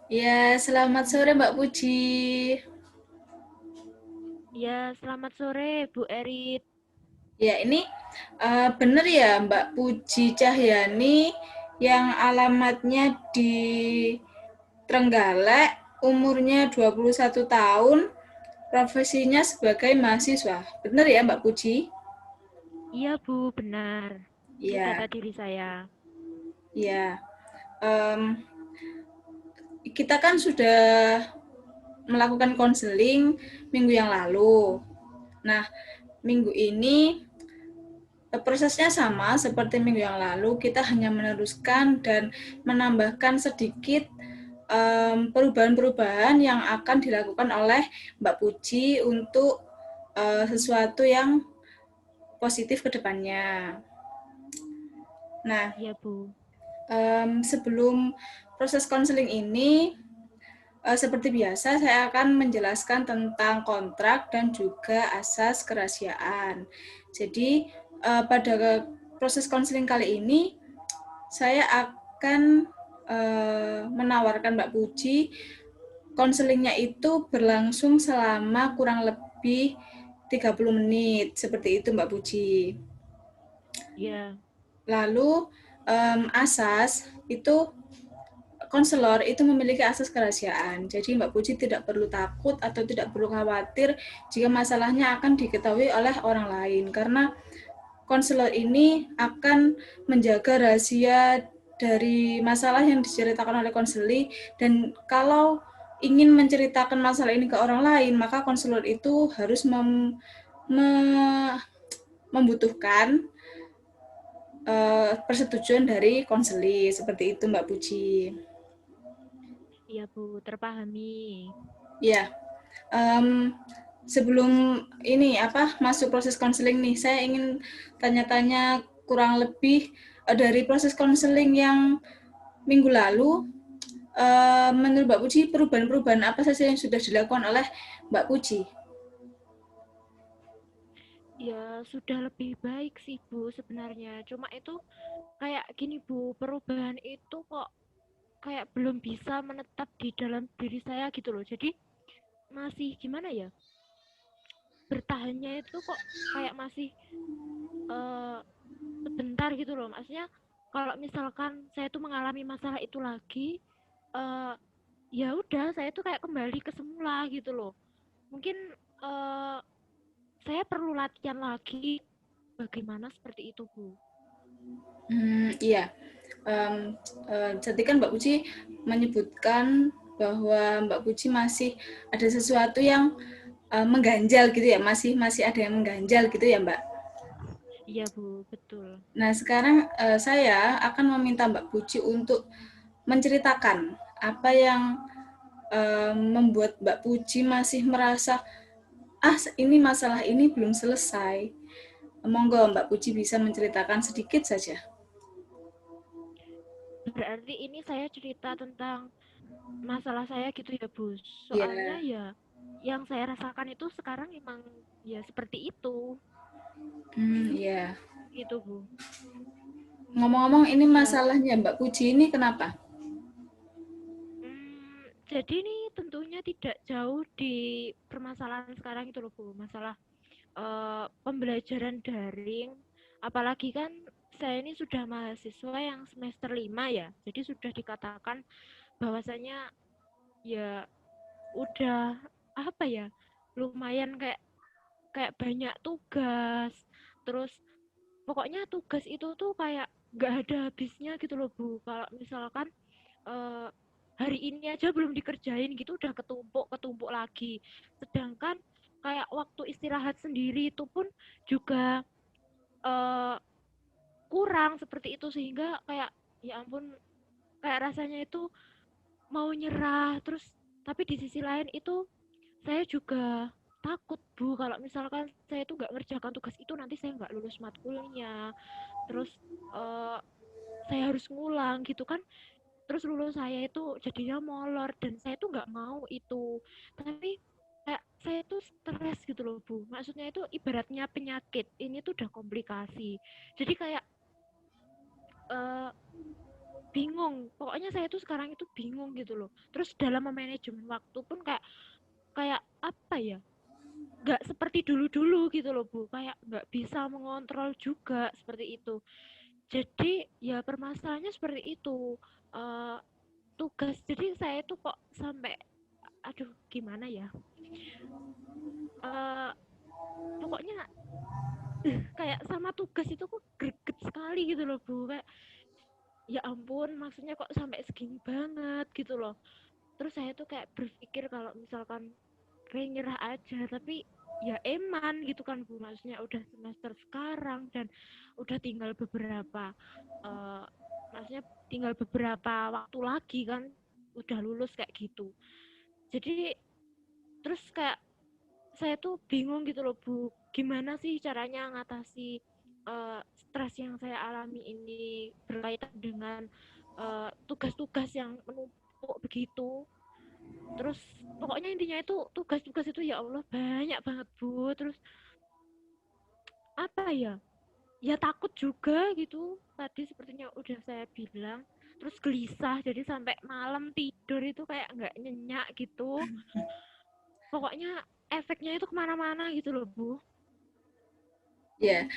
Ya, selamat sore Mbak Puji. Ya, selamat sore Bu Erit. Ya, ini benar ya Mbak Puji Cahyani yang alamatnya di Trenggalek, umurnya 21 tahun, profesinya sebagai mahasiswa. Benar ya Mbak Puji? Iya Bu, benar. Ini data Ya, diri saya. ya. Em, kita kan sudah melakukan konseling minggu yang lalu. Nah, minggu ini prosesnya sama seperti minggu yang lalu, kita hanya meneruskan dan menambahkan sedikit perubahan-perubahan yang akan dilakukan oleh Mbak Puji untuk sesuatu yang positif ke depannya. Nah, Iya Bu. sebelum proses konseling ini, seperti biasa, saya akan menjelaskan tentang kontrak dan juga asas kerahasiaan. Jadi, pada proses konseling kali ini, saya akan menawarkan Mbak Puji, konselingnya itu berlangsung selama kurang lebih 30 menit, seperti itu Mbak Puji. Iya. Lalu asas itu konselor itu memiliki asas kerahasiaan. Jadi Mbak Puji tidak perlu takut atau tidak perlu khawatir jika masalahnya akan diketahui oleh orang lain karena konselor ini akan menjaga rahasia dari masalah yang diceritakan oleh konseli, dan kalau ingin menceritakan masalah ini ke orang lain maka konselor itu harus membutuhkan persetujuan dari konseli, seperti itu Mbak Puji. Iya Bu, terpahami. Ya, um, sebelum ini masuk proses konseling nih, saya ingin tanya-tanya kurang lebih dari proses konseling yang minggu lalu. Menurut Mbak Puji, perubahan-perubahan apa saja yang sudah dilakukan oleh Mbak Puji? Ya, sudah lebih baik sih Bu sebenarnya. Cuma itu kayak gini Bu, perubahan itu kok kayak belum bisa menetap di dalam diri saya gitu loh. Jadi masih gimana ya? Bertahannya itu kok kayak masih eh sebentar gitu loh. Maksudnya kalau misalkan saya tuh mengalami masalah itu lagi, eh ya udah saya tuh kayak kembali ke semula gitu loh. Mungkin eh saya perlu latihan lagi bagaimana seperti itu Bu. Iya. Jadi kan Mbak Puji menyebutkan bahwa Mbak Puji masih ada sesuatu yang mengganjal gitu ya, masih masih ada yang mengganjal gitu ya Mbak. Iya Bu, betul. Nah, sekarang saya akan meminta Mbak Puji untuk menceritakan apa yang membuat Mbak Puji masih merasa, ini masalah ini belum selesai. Monggo Mbak Puji bisa menceritakan sedikit saja. Berarti ini saya cerita tentang masalah saya gitu ya Bu. Soalnya Ya, ya yang saya rasakan itu sekarang emang ya seperti itu ya. gitu Bu. Ngomong-ngomong, ini Ya, masalahnya Mbak Puji ini kenapa? jadi ini tentunya tidak jauh di permasalahan sekarang itu loh Bu. Masalah pembelajaran daring, apalagi kan saya ini sudah mahasiswa yang semester 5 ya. Jadi sudah dikatakan bahwasanya ya udah apa ya? Lumayan kayak kayak banyak tugas. Terus pokoknya tugas itu tuh kayak nggak ada habisnya gitu loh Bu. Kalau misalkan eh, hari ini aja belum dikerjain gitu udah ketumpuk ketumpuk lagi. Sedangkan kayak waktu istirahat sendiri itu pun juga eh, kurang seperti itu sehingga kayak ya ampun kayak rasanya itu mau nyerah terus tapi di sisi lain itu saya juga takut Bu kalau misalkan saya itu nggak ngerjakan tugas itu nanti saya nggak lulus matkulnya terus eh, saya harus ngulang gitu kan terus lulus saya itu jadinya molor dan saya tuh nggak mau itu tapi kayak saya tuh stres gitu loh Bu maksudnya itu ibaratnya penyakit ini tuh udah komplikasi jadi kayak eh, bingung. Pokoknya saya tuh sekarang itu bingung gitu loh. Terus dalam memanajemen waktu pun kayak apa ya? Nggak seperti dulu-dulu gitu loh Bu. Kayak nggak bisa mengontrol juga seperti itu. Jadi ya permasalahannya seperti itu. Eh, Tugas. Jadi saya tuh kok sampai aduh gimana ya? Eh Pokoknya kayak sama tugas itu kok greget sekali gitu loh Bu. Kayak ya ampun, maksudnya kok sampai segini banget gitu loh. Terus saya tuh kayak berpikir kalau misalkan kayak nyerah aja, tapi ya eman gitu kan Bu, maksudnya udah semester sekarang dan udah tinggal beberapa uh, maksudnya tinggal beberapa waktu lagi kan udah lulus kayak gitu. Jadi terus kayak saya tuh bingung gitu loh Bu, gimana sih caranya ngatasi stres yang saya alami ini berkaitan dengan tugas-tugas yang menumpuk begitu. Terus pokoknya intinya itu tugas-tugas itu ya Allah banyak banget Bu. Terus apa ya? Ya takut juga gitu. Tadi sepertinya udah saya bilang. Terus gelisah jadi sampai malam tidur itu kayak nggak nyenyak gitu. Pokoknya efeknya itu kemana-mana gitu loh Bu. Ya,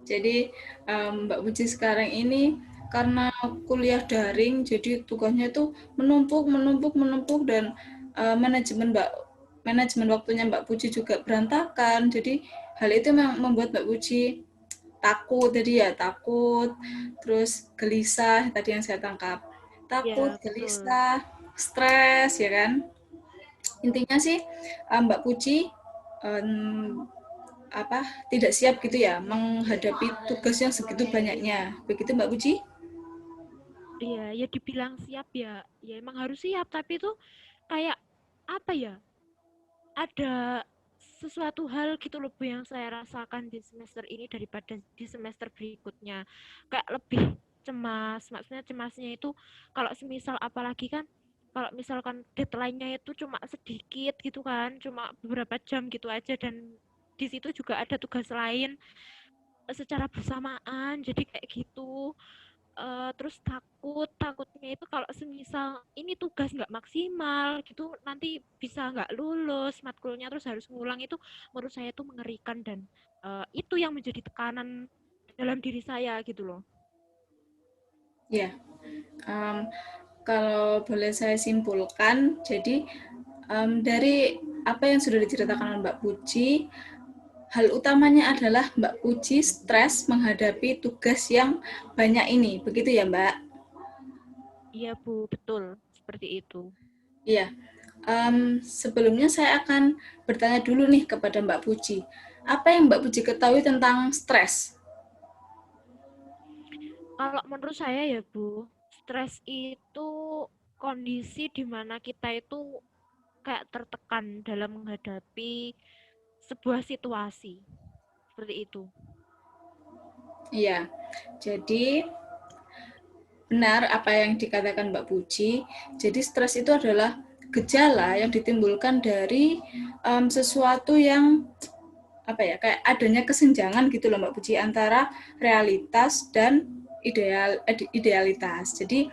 jadi Mbak Puji sekarang ini karena kuliah daring, jadi tugasnya itu menumpuk dan manajemen waktunya Mbak Puji juga berantakan. Jadi hal itu memang membuat Mbak Puji takut, jadi ya takut, terus gelisah tadi yang saya tangkap. Takut, Ya betul. gelisah, stres ya kan. Intinya sih Mbak Puji um, tidak siap gitu ya menghadapi tugas yang segitu banyaknya. Begitu Mbak Puji? Iya, ya dibilang siap ya. Ya emang harus siap, tapi itu kayak apa ya? Ada sesuatu hal gitu loh Bu yang saya rasakan di semester ini daripada di semester berikutnya. Kayak lebih cemas. Maksudnya cemasnya itu kalau semisal apalagi kan kalau misalkan deadline-nya itu cuma sedikit gitu kan, cuma beberapa jam gitu aja dan di situ juga ada tugas lain secara bersamaan. Jadi kayak gitu. Terus takutnya itu kalau semisal ini tugas nggak maksimal gitu nanti bisa nggak lulus matkulnya terus harus ngulang itu menurut saya itu mengerikan dan itu yang menjadi tekanan dalam diri saya gitu loh. Ya, um, kalau boleh saya simpulkan, jadi dari apa yang sudah diceritakan oleh Mbak Puji, hal utamanya adalah Mbak Puji stres menghadapi tugas yang banyak ini, begitu ya Mbak? Iya Bu, betul seperti itu. Iya. Sebelumnya saya akan bertanya dulu nih kepada Mbak Puji. Apa yang Mbak Puji ketahui tentang stres? Kalau menurut saya ya Bu, stres itu kondisi di mana kita itu kayak tertekan dalam menghadapi sebuah situasi seperti itu. Iya, jadi benar apa yang dikatakan Mbak Puji. Jadi stres itu adalah gejala yang ditimbulkan dari sesuatu yang kayak adanya kesenjangan gitu loh Mbak Puji antara realitas dan idealitas. Jadi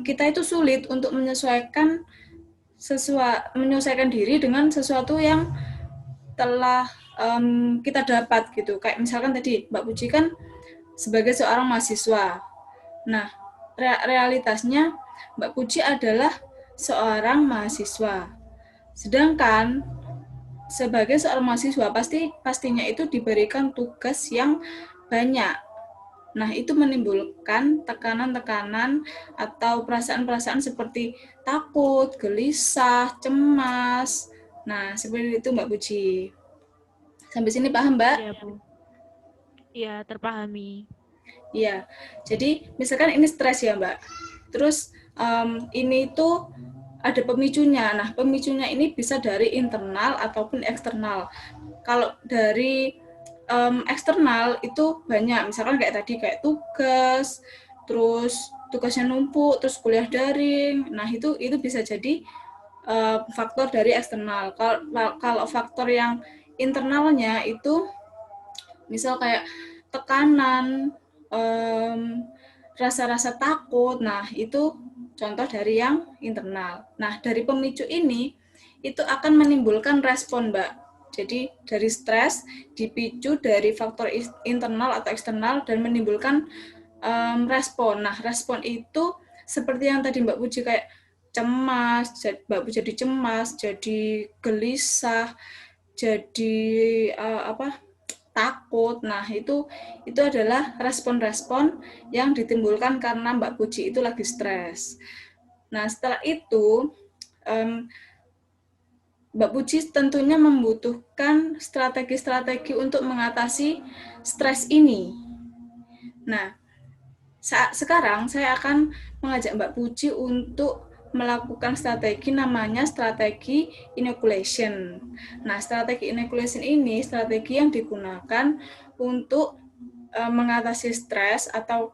kita itu sulit untuk menyesuaikan diri dengan sesuatu yang telah kita dapat gitu. Kayak misalkan tadi Mbak Puji kan sebagai seorang mahasiswa. Nah, realitasnya Mbak Puji adalah seorang mahasiswa. Sedangkan sebagai seorang mahasiswa pastinya itu diberikan tugas yang banyak. Nah, itu menimbulkan tekanan-tekanan atau perasaan-perasaan seperti takut, gelisah, cemas. Nah, seperti itu Mbak Puji. Sampai sini paham, Mbak? Iya Bu, iya terpahami. Iya. Jadi, misalkan ini stres ya, Mbak. Terus ini tuh ada pemicunya. Nah, pemicunya ini bisa dari internal ataupun eksternal. Kalau dari eksternal itu banyak, misalkan kayak tadi kayak tugas, terus tugasnya numpuk, terus kuliah daring. Nah, itu bisa jadi faktor dari eksternal. Kalau faktor yang internalnya itu misal kayak tekanan, um, rasa-rasa takut. Nah, itu contoh dari yang internal. Nah, dari pemicu ini itu akan menimbulkan respon, Mbak. Jadi dari stres dipicu dari faktor internal atau eksternal dan menimbulkan respon. Nah, respon itu seperti yang tadi Mbak Puji kayak cemas, Mbak Puji jadi cemas, jadi gelisah, jadi takut. Nah, itu adalah respon-respon yang ditimbulkan karena Mbak Puji itu lagi stres. Nah, setelah itu Mbak Puji tentunya membutuhkan strategi-strategi untuk mengatasi stres ini. Nah, sekarang saya akan mengajak Mbak Puji untuk melakukan strategi namanya strategi inoculation. Nah, strategi inoculation ini strategi yang digunakan untuk mengatasi stres atau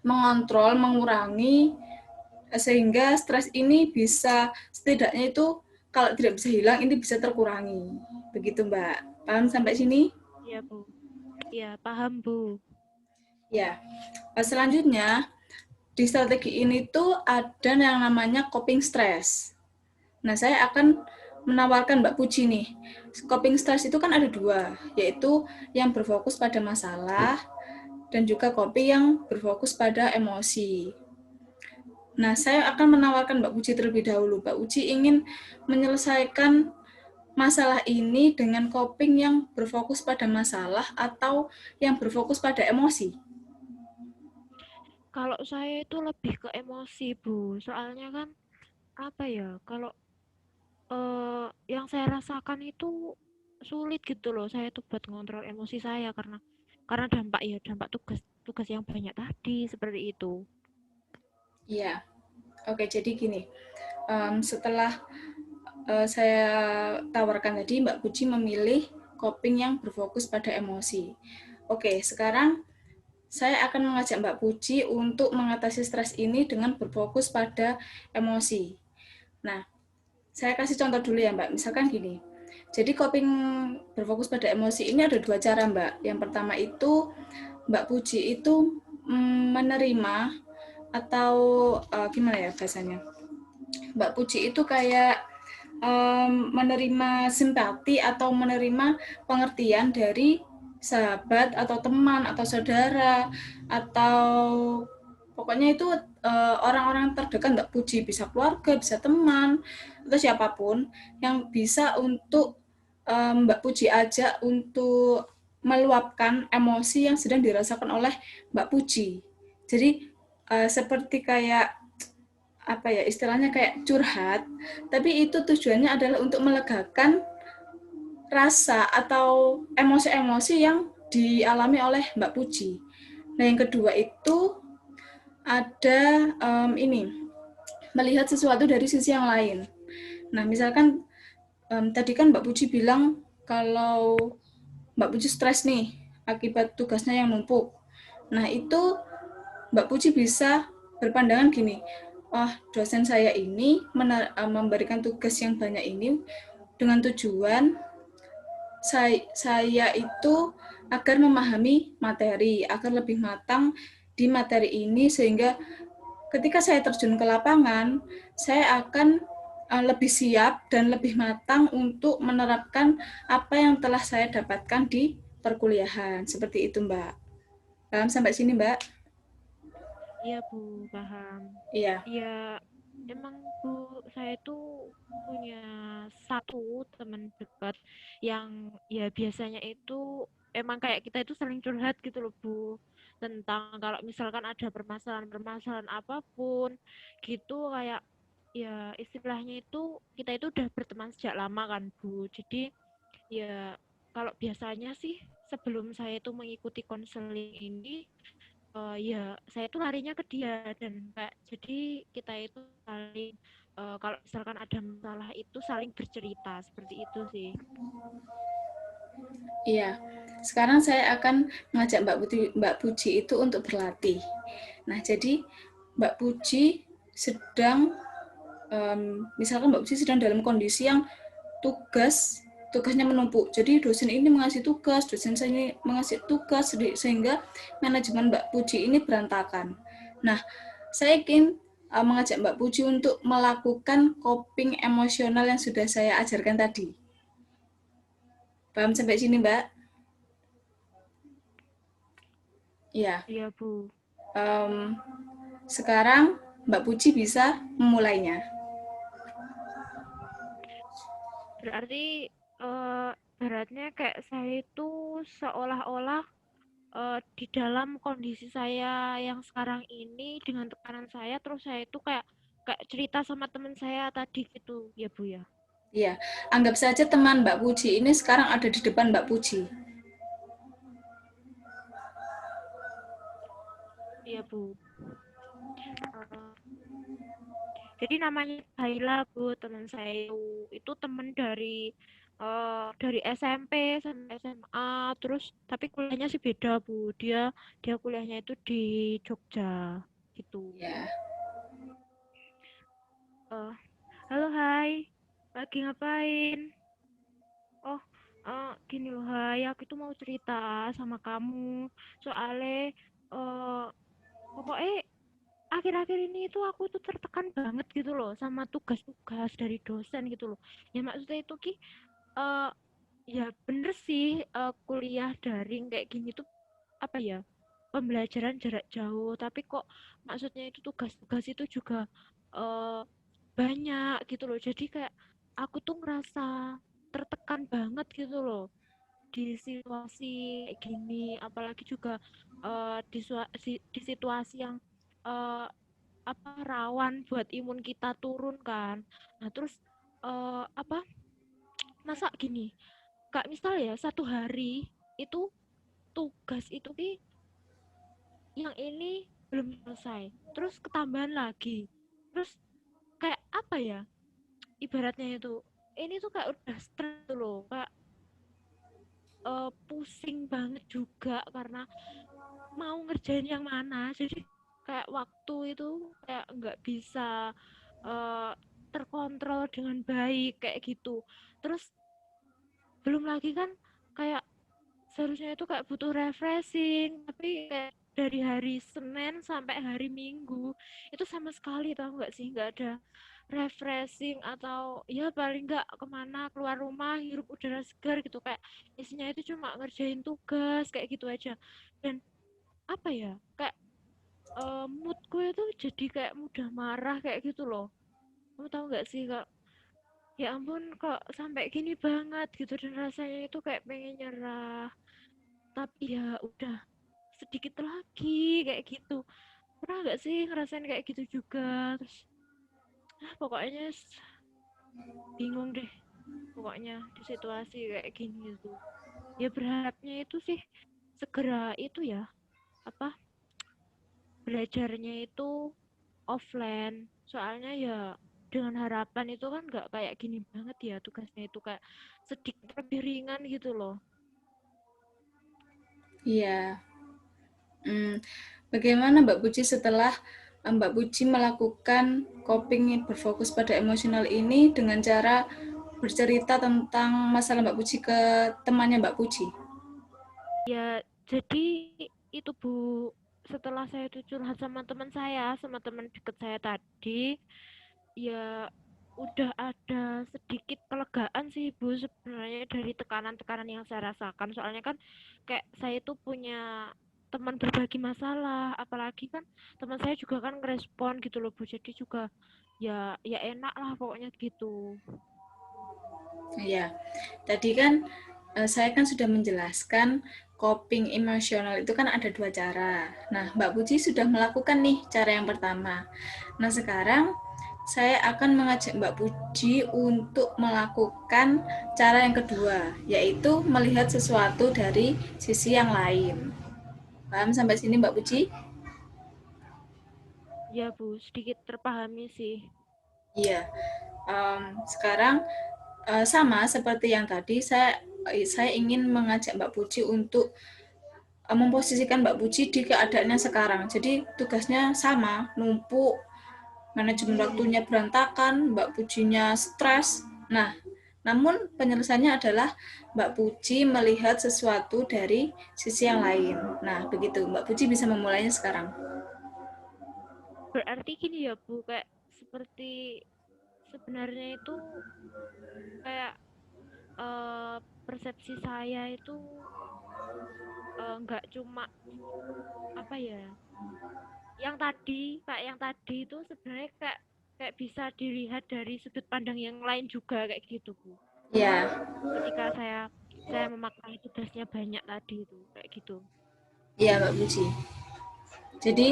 mengontrol, mengurangi sehingga stres ini bisa setidaknya itu kalau tidak bisa hilang ini bisa terkurangi. Begitu Mbak. Paham sampai sini? Iya, Bu. Iya, paham, Bu. Ya. Selanjutnya di strategi ini tuh ada yang namanya coping stress. Nah, saya akan menawarkan Mbak Puji nih. Coping stress itu kan ada dua, yaitu yang berfokus pada masalah dan juga coping yang berfokus pada emosi. Nah, saya akan menawarkan Mbak Puji terlebih dahulu. Mbak Puji ingin menyelesaikan masalah ini dengan coping yang berfokus pada masalah atau yang berfokus pada emosi? Kalau saya itu lebih ke emosi, Bu. Soalnya kan apa ya? Kalau yang saya rasakan itu sulit gitu loh. Saya tuh buat ngontrol emosi saya karena dampak tugas tugas yang banyak tadi seperti itu. Iya. Oke, jadi gini. Setelah saya tawarkan tadi, Mbak Puji memilih coping yang berfokus pada emosi. Oke, sekarang saya akan mengajak Mbak Puji untuk mengatasi stres ini dengan berfokus pada emosi. Nah, saya kasih contoh dulu ya Mbak, misalkan gini. Jadi coping berfokus pada emosi ini ada dua cara Mbak. Yang pertama itu Mbak Puji itu menerima atau gimana ya bahasanya? Mbak Puji itu kayak menerima simpati atau menerima pengertian dari sahabat atau teman atau saudara atau pokoknya itu orang-orang terdekat Mbak Puji, bisa keluarga, bisa teman atau siapapun yang bisa untuk Mbak Puji ajak untuk meluapkan emosi yang sedang dirasakan oleh Mbak Puji. Jadi seperti kayak apa ya istilahnya kayak curhat, tapi itu tujuannya adalah untuk melegakan rasa atau emosi-emosi yang dialami oleh Mbak Puji. Nah yang kedua itu ada ini melihat sesuatu dari sisi yang lain. Nah misalkan tadi kan Mbak Puji bilang kalau Mbak Puji stres nih akibat tugasnya yang numpuk. Nah itu Mbak Puji bisa berpandangan gini, oh dosen saya ini memberikan tugas yang banyak ini dengan tujuan saya itu agar memahami materi, agar lebih matang di materi ini sehingga ketika saya terjun ke lapangan, saya akan lebih siap dan lebih matang untuk menerapkan apa yang telah saya dapatkan di perkuliahan. Seperti itu, Mbak. Paham sampai sini, Mbak? Iya, Bu, paham. Iya. Iya, emang Bu, saya tuh punya satu teman dekat yang ya biasanya itu emang kayak kita itu sering curhat gitu loh Bu, tentang kalau misalkan ada permasalahan-permasalahan apapun gitu kayak ya istilahnya itu kita itu udah berteman sejak lama kan Bu. Jadi ya kalau biasanya sih sebelum saya itu mengikuti konseling ini ya saya tuh larinya ke dia dan kayak jadi kita itu saling kalau misalkan ada masalah itu saling bercerita seperti itu sih. Iya. Sekarang saya akan mengajak Mbak Puji itu untuk berlatih. Nah, jadi Mbak Puji sedang misalkan Mbak Puji sedang dalam kondisi yang tugas tugasnya menumpuk. Jadi dosen ini mengasih tugas, dosen saya ini mengasih tugas, sehingga manajemen Mbak Puji ini berantakan. Nah, saya ingin mengajak Mbak Puji untuk melakukan coping emosional yang sudah saya ajarkan tadi. Paham sampai sini, Mbak? Ya. Iya, Bu. Sekarang Mbak Puji bisa memulainya. Berarti beratnya kayak saya itu seolah-olah di dalam kondisi saya yang sekarang ini dengan tekanan saya, terus saya itu kayak kayak cerita sama teman saya tadi gitu, ya Bu ya. Iya, anggap saja teman Mbak Puji ini sekarang ada di depan Mbak Puji. Iya Bu. Eh, jadi namanya Haila Bu, teman saya itu teman dari SMP sampai SMA, terus tapi kuliahnya sih beda Bu. Dia kuliahnya itu di Jogja gitu. Ya. Eh, halo Hai, lagi ngapain? Oh, gini loh Hai, aku tuh mau cerita sama kamu. Soalnya pokoknya akhir-akhir ini itu aku tuh tertekan banget gitu loh sama tugas-tugas dari dosen gitu loh. Ya maksudnya itu eh ya bener sih, kuliah daring kayak gini tuh apa ya, pembelajaran jarak jauh, tapi kok maksudnya itu tugas-tugas itu juga eh banyak gitu loh. Jadi kayak aku tuh ngerasa tertekan banget gitu loh di situasi kayak gini, apalagi juga di situasi yang eh, apa rawan buat imun kita turun kan. Nah terus apa, masa gini kak, misal ya satu hari itu tugas itu yang ini belum selesai, terus ketambahan lagi, terus kayak apa ya, ibaratnya itu ini tuh kayak udah stres tuh loh, kayak pusing banget juga karena mau ngerjain yang mana, jadi kayak waktu itu kayak nggak bisa eh, terkontrol dengan baik kayak gitu. Terus belum lagi kan kayak seharusnya itu kayak butuh refreshing, tapi kayak dari hari Senin sampai hari Minggu itu sama sekali tau nggak sih, nggak ada refreshing, atau ya paling nggak kemana keluar rumah hirup udara segar gitu, kayak isinya itu cuma ngerjain tugas kayak gitu aja. Dan apa ya, kayak moodku itu jadi kayak mudah marah kayak gitu loh. Kamu tahu nggak sih kak, ya ampun kok sampai gini banget gitu, dan rasanya itu kayak pengen nyerah, tapi ya udah sedikit lagi kayak gitu. Pernah nggak sih ngerasain kayak gitu juga? Terus pokoknya bingung deh pokoknya di situasi kayak gini itu. Ya berharapnya itu sih segera itu ya, apa, belajarnya itu offline, soalnya ya dengan harapan itu kan nggak kayak gini banget ya, tugasnya itu kayak sedikit lebih ringan gitu loh. Iya. Bagaimana Mbak Puji setelah Mbak Puji melakukan coping berfokus pada emosional ini dengan cara bercerita tentang masalah Mbak Puji ke temannya Mbak Puji? Ya jadi itu Bu, setelah saya tuh curhat sama teman saya, sama teman deket saya tadi, ya udah ada sedikit kelegaan sih Bu sebenarnya dari tekanan-tekanan yang saya rasakan. Soalnya kan kayak saya itu punya teman berbagi masalah, apalagi kan teman saya juga kan ngerespon gitu loh Bu. Jadi juga ya enak lah pokoknya gitu. Ya, tadi kan saya kan sudah menjelaskan coping emosional itu kan ada dua cara. Nah, Mbak Puji sudah melakukan nih cara yang pertama. Nah, sekarang saya akan mengajak Mbak Puji untuk melakukan cara yang kedua, yaitu melihat sesuatu dari sisi yang lain. Paham sampai sini Mbak Puji? Ya Bu, sedikit terpahami sih. Iya. Sekarang sama seperti yang tadi, saya ingin mengajak Mbak Puji untuk memposisikan Mbak Puji di keadaannya sekarang. Jadi tugasnya sama, numpuk, manajemen waktunya berantakan, Mbak Pujinya stres. Nah, Namun penyelesaiannya adalah Mbak Puji melihat sesuatu dari sisi yang lain. Nah, begitu. Mbak Puji bisa memulainya sekarang. Berarti gini ya Bu, kayak seperti sebenarnya itu kayak eh, persepsi saya itu nggak cuma apa ya, yang tadi itu sebenarnya kayak kayak bisa dilihat dari sudut pandang yang lain juga kayak gitu Bu. Ya, Ketika saya memaknai tugasnya banyak tadi itu kayak gitu. iya Mbak Puji. Jadi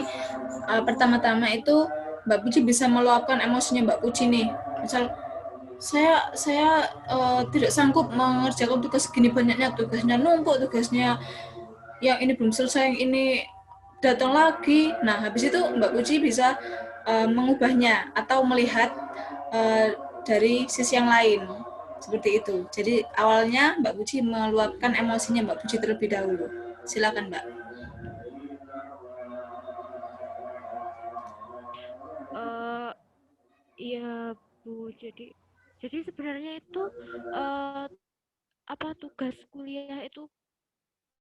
pertama-tama itu Mbak Puji bisa meluapkan emosinya Mbak Puji nih. Misal saya tidak sanggup mengerjakan tugas segini banyaknya, tugasnya numpuk, tugasnya yang ini belum selesai, yang ini datang lagi. Nah, habis itu Mbak Puji bisa mengubahnya atau melihat dari sisi yang lain. Seperti itu. Jadi awalnya Mbak Puji meluapkan emosinya Mbak Puji terlebih dahulu. Silakan Mbak. eh Iya Bu, jadi sebenarnya itu eh apa tugas kuliah itu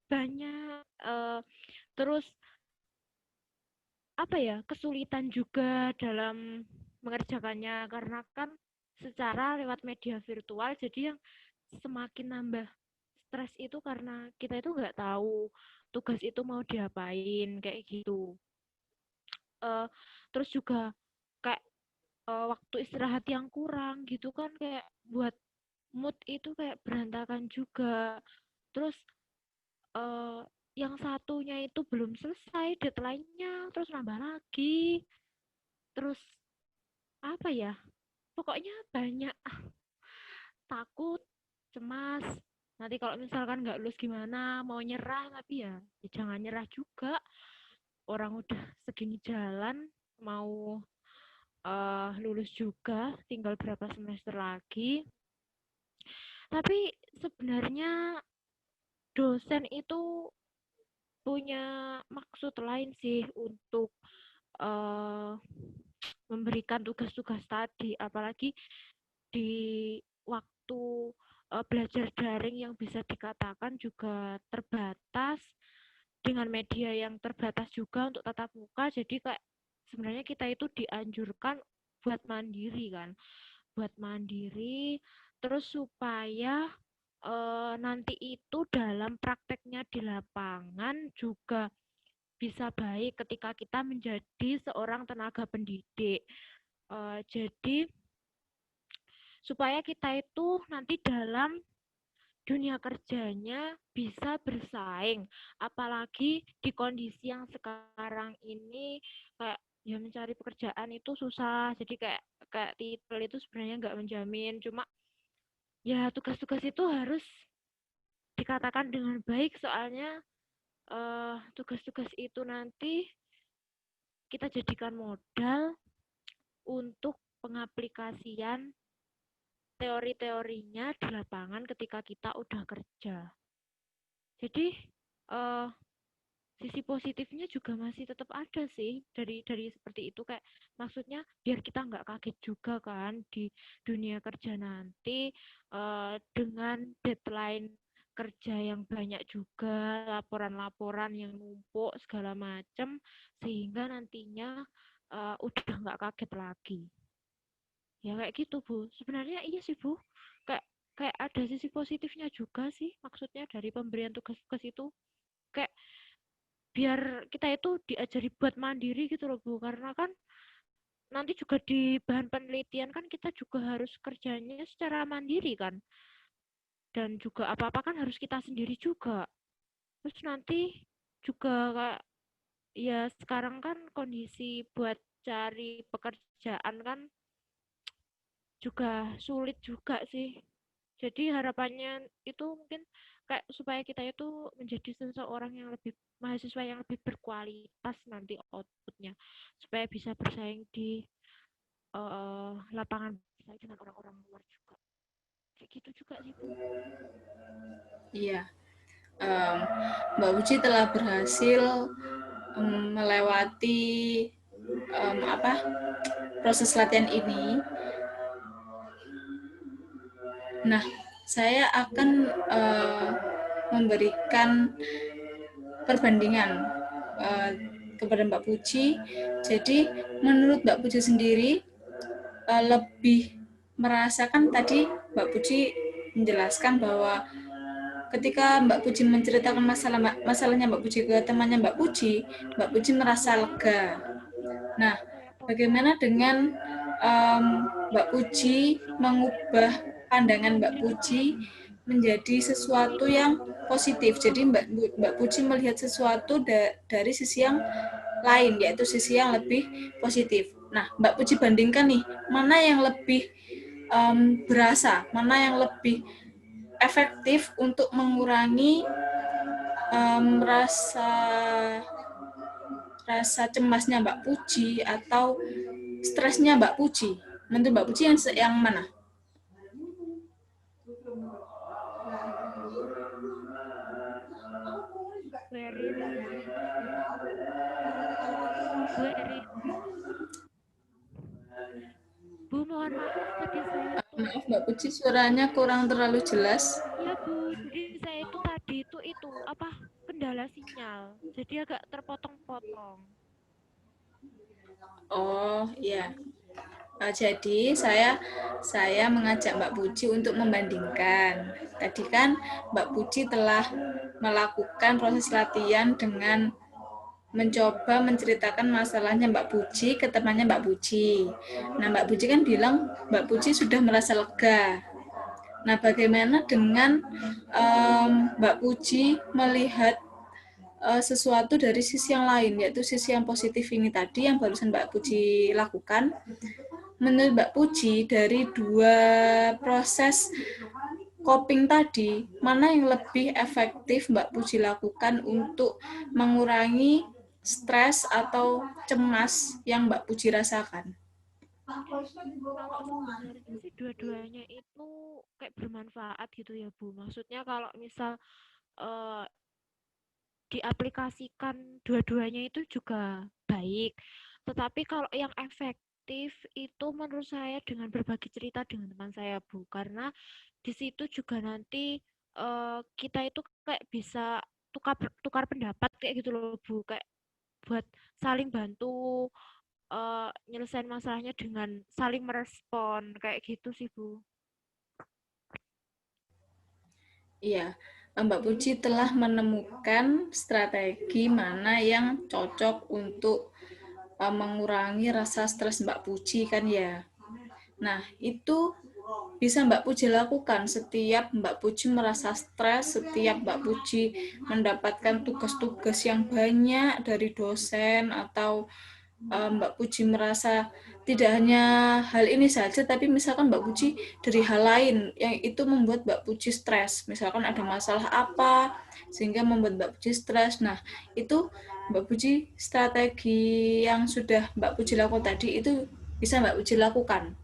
banyak, terus apa ya, kesulitan juga dalam mengerjakannya karena kan secara lewat media virtual, jadi yang semakin nambah stres itu karena kita itu nggak tahu tugas itu mau diapain kayak gitu. Eh, Terus juga kayak waktu istirahat yang kurang gitu kan, kayak buat mood itu kayak berantakan juga. Terus eh, yang satunya itu belum selesai deadline-nya, terus nambah lagi. Terus apa ya? Pokoknya banyak, takut, cemas. Nanti kalau misalkan nggak lulus gimana? Mau nyerah, tapi ya jangan nyerah juga. Orang udah segini jalan, mau lulus juga, tinggal berapa semester lagi. Tapi sebenarnya dosen itu punya maksud lain sih untuk uh, memberikan tugas-tugas tadi, apalagi di waktu belajar daring yang bisa dikatakan juga terbatas, dengan media yang terbatas juga untuk tatap muka. Jadi kayak sebenarnya kita itu dianjurkan buat mandiri kan, buat mandiri, terus supaya nanti itu dalam prakteknya di lapangan juga bisa baik ketika kita menjadi seorang tenaga pendidik. Jadi supaya kita itu nanti dalam dunia kerjanya bisa bersaing, apalagi di kondisi yang sekarang ini kayak ya mencari pekerjaan itu susah. Jadi kayak kayak titel itu sebenarnya nggak menjamin, cuma ya tugas-tugas itu harus dikatakan dengan baik, soalnya tugas-tugas itu nanti kita jadikan modal untuk pengaplikasian teori-teorinya di lapangan ketika kita udah kerja. Jadi uh, sisi positifnya juga masih tetap ada sih dari seperti itu, kayak maksudnya biar kita nggak kaget juga kan di dunia kerja nanti dengan deadline kerja yang banyak juga, laporan-laporan yang numpuk segala macam, sehingga nantinya udah nggak kaget lagi. Ya kayak gitu Bu, sebenarnya iya sih Bu, kayak kayak ada sisi positifnya juga sih, maksudnya dari pemberian tugas-tugas itu kayak biar kita itu diajari buat mandiri gitu loh Bu, karena kan nanti juga di bahan penelitian kan kita juga harus kerjanya secara mandiri kan, dan juga apa-apa kan harus kita sendiri juga. Terus nanti juga kayak ya sekarang kan kondisi buat cari pekerjaan kan juga sulit juga sih. Jadi harapannya itu mungkin kayak supaya kita itu menjadi seseorang yang lebih, mahasiswa yang lebih berkualitas nanti outputnya, supaya bisa bersaing di lapangan dengan orang-orang luar juga. Kayak gitu juga sih Bu. Iya. Um, Mbak Uci telah berhasil melewati apa proses latihan ini Nah, saya akan memberikan perbandingan kepada Mbak Puji. Jadi, menurut Mbak Puji sendiri, lebih merasakan tadi Mbak Puji menjelaskan bahwa ketika Mbak Puji menceritakan masalahnya Mbak Puji ke temannya Mbak Puji merasa lega. Nah, bagaimana dengan Mbak Puji mengubah pandangan Mbak Puji menjadi sesuatu yang positif. Jadi Mbak Puji melihat sesuatu dari sisi yang lain, yaitu sisi yang lebih positif. Nah, Mbak Puji bandingkan nih, mana yang lebih berasa, mana yang lebih efektif untuk mengurangi rasa cemasnya Mbak Puji atau stresnya Mbak Puji. Menurut Mbak Puji yang mana? Very Bu, mohon maaf tadi saya tuh. Maaf Mbak Puji, suaranya kurang terlalu jelas. Iya Bu, jadi saya itu tadi itu apa kendala sinyal, jadi agak terpotong-potong. Oh iya. Jadi saya mengajak Mbak Puji untuk membandingkan. Tadi kan Mbak Puji telah melakukan proses latihan dengan mencoba menceritakan masalahnya Mbak Puji ke temannya Mbak Puji. Nah, Mbak Puji kan bilang Mbak Puji sudah merasa lega. Nah, bagaimana dengan Mbak Puji melihat sesuatu dari sisi yang lain, yaitu sisi yang positif ini tadi yang barusan Mbak Puji lakukan? Menurut Mbak Puji, dari dua proses coping tadi, mana yang lebih efektif Mbak Puji lakukan untuk mengurangi stres atau cemas yang Mbak Puji rasakan? Kalau sebenarnya sih dua-duanya itu kayak bermanfaat gitu ya Bu. Maksudnya kalau misal uh, diaplikasikan dua-duanya itu juga baik. Tetapi kalau yang efektif itu menurut saya dengan berbagi cerita dengan teman saya Bu. Karena di situ juga nanti kita itu kayak bisa tukar pendapat kayak gitu loh Bu. Kayak buat saling bantu nyelesain masalahnya dengan saling merespon kayak gitu sih Bu. Iya, Mbak Puji telah menemukan strategi mana yang cocok untuk mengurangi rasa stres Mbak Puji kan ya. Nah, itu bisa Mbak Puji lakukan setiap Mbak Puji merasa stres, setiap Mbak Puji mendapatkan tugas-tugas yang banyak dari dosen atau Mbak Puji merasa tidak hanya hal ini saja, tapi misalkan Mbak Puji dari hal lain yang itu membuat Mbak Puji stres. Misalkan ada masalah apa sehingga membuat Mbak Puji stres. Nah, itu Mbak Puji strategi yang sudah Mbak Puji lakukan tadi itu bisa Mbak Puji lakukan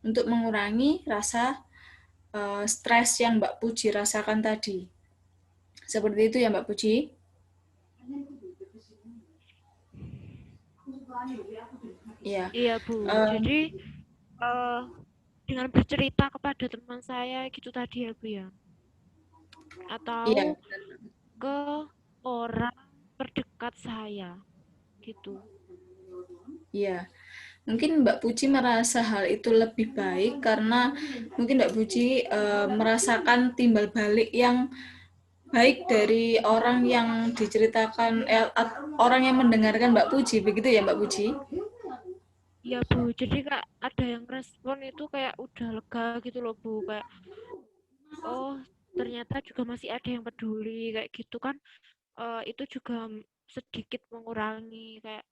untuk mengurangi rasa stres yang Mbak Puji rasakan tadi. Seperti itu ya Mbak Puji. Iya. Iya Bu. Jadi dengan bercerita kepada teman saya gitu tadi ya Bu ya. Iya. Atau ke orang terdekat saya gitu. Iya. Mungkin Mbak Puji merasa hal itu lebih baik karena mungkin Mbak Puji merasakan timbal balik yang baik dari orang yang diceritakan, orang yang mendengarkan Mbak Puji, begitu ya Mbak Puji? Iya Bu, jadi kak ada yang respon itu kayak udah lega gitu loh Bu, kayak oh ternyata juga masih ada yang peduli kayak gitu kan, itu juga sedikit mengurangi kayak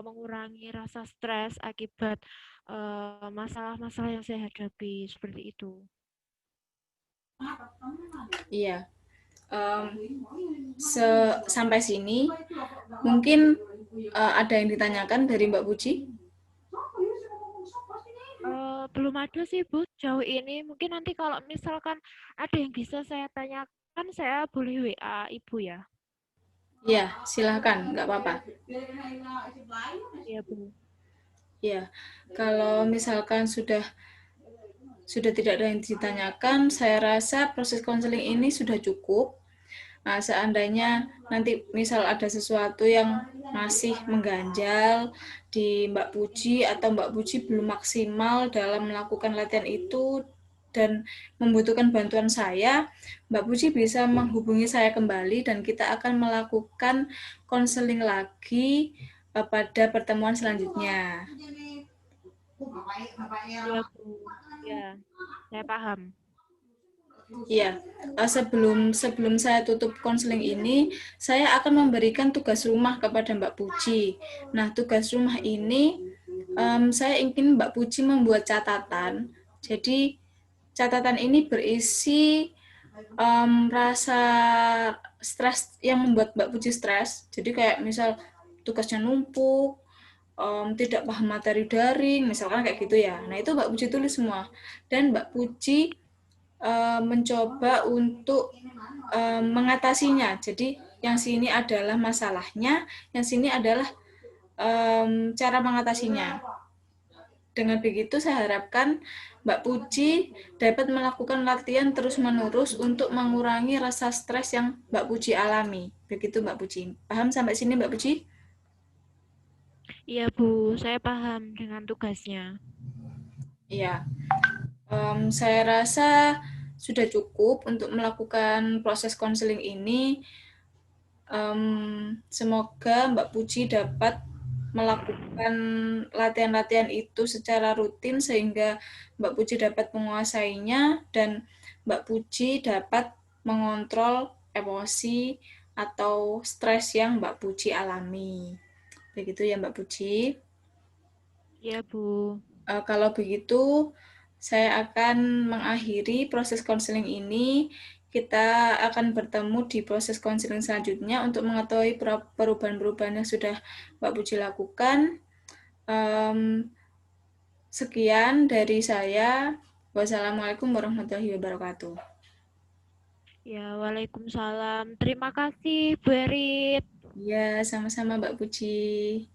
mengurangi rasa stres akibat masalah-masalah yang saya hadapi seperti itu. Iya. Sampai sini mungkin ada yang ditanyakan dari Mbak Puji? Belum ada sih Bu jauh ini. Mungkin nanti kalau misalkan ada yang bisa saya tanyakan, saya boleh WA Ibu ya. Iya, silahkan, nggak apa-apa. Iya Bu. Ya, kalau misalkan sudah sudah tidak ada yang ditanyakan, saya rasa proses konseling ini sudah cukup. Nah, seandainya nanti misal ada sesuatu yang masih mengganjal di Mbak Puji atau Mbak Puji belum maksimal dalam melakukan latihan itu dan membutuhkan bantuan saya, Mbak Puji bisa menghubungi saya kembali dan kita akan melakukan konseling lagi pada pertemuan selanjutnya. Ya, Bu. Ya, saya paham. Iya, sebelum saya tutup konseling ini, saya akan memberikan tugas rumah kepada Mbak Puji. Nah, tugas rumah ini saya ingin Mbak Puji membuat catatan. Jadi catatan ini berisi rasa stres yang membuat Mbak Puji stres. Jadi kayak misal tugasnya numpuk, tidak paham materi daring, misalkan kayak gitu ya. Nah, itu Mbak Puji tulis semua. Dan Mbak Puji mencoba untuk mengatasinya. Jadi yang sini adalah masalahnya, yang sini adalah cara mengatasinya. Dengan begitu saya harapkan Mbak Puji dapat melakukan latihan terus-menerus untuk mengurangi rasa stres yang Mbak Puji alami. Begitu Mbak Puji. Paham sampai sini Mbak Puji? Iya, Bu, saya paham dengan tugasnya. Iya. Saya rasa sudah cukup untuk melakukan proses konseling ini. Semoga Mbak Puji dapat melakukan latihan-latihan itu secara rutin sehingga Mbak Puji dapat menguasainya dan Mbak Puji dapat mengontrol emosi atau stres yang Mbak Puji alami. Begitu ya Mbak Puji. Iya, Bu. Kalau begitu, saya akan mengakhiri proses konseling ini. Kita akan bertemu di proses konseling selanjutnya untuk mengetahui perubahan-perubahan yang sudah Mbak Puji lakukan. Sekian dari saya. Wassalamualaikum warahmatullahi wabarakatuh. Ya, Waalaikumsalam. Terima kasih, Bu Erit. Ya, sama-sama Mbak Puji.